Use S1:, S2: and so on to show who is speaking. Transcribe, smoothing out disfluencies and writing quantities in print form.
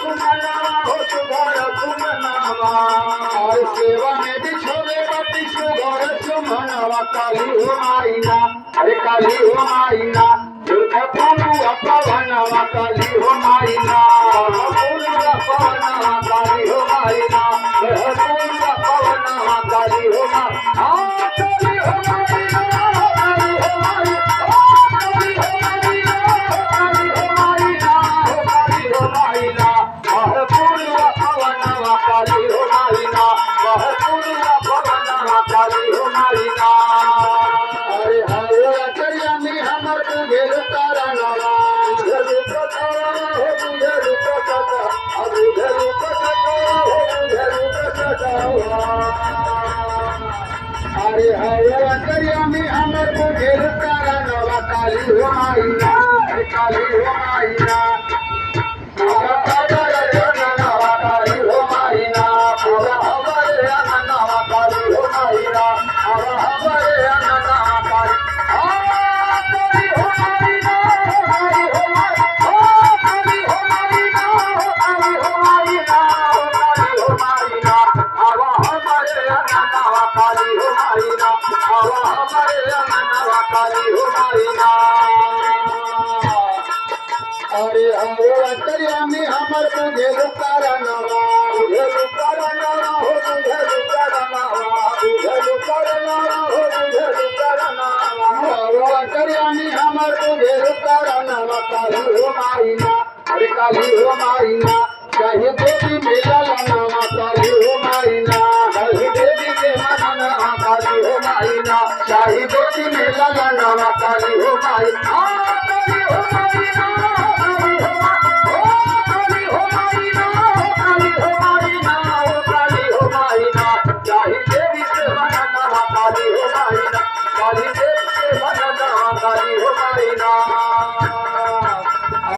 S1: सुमनावा हो सुघर सुमनावा और सेवा में बिछोवे बाती सुघर सुमनावा काली हो माईना अरे काली हो माईना दुर्गा फूलुआ पवनवा काली हो माईना फूलुआ पवनवा काली हो माईना फूलुआ पवनवा काली हो माईना काली हो माईना काली हो माईना काली हो माईना काली हो माईना काली हो माईना फूलुआ पवनवा काली हो माईना फूलुआ पवनवा काली हो माईना अरे हरे अचरिया में हमर तुझेर तारनवा तुझेर कथा हो तुझेर कथा अब तुझेर कथा हो तुझेर कथा अरे हरे अचरिया में हमर तुझेर तारनवा काली हो माईना काली हो माईना पूरा हमारे अननवा काली हो माईना पूरा हमारे अननवा काली हो माईना पूरा हमारे अननवा काली हो माईना काली हो माईना काली हो माईना काली हो माईना काली हो माईना आवा हमारे अननवा काली हो माईना आवा हमारे अननवा काली हो माईना अरे हरे अचरिया में हमर तुझे लुकारा नवा तुझे लुकारा नवा हो तुझे लुकारा नवा तुझे लुकारा नवा हो तुझे लुकारा नवा हरे अचरिया में हमर तुझे लुकारा नवा काली हो माईना अरे काली हो माईना चाहे देवी मेला नवा काली हो माईना चाहे देवी के मनना काली हो माईना चाहे देवी मेला नवा काली हो माईना काली हो माईना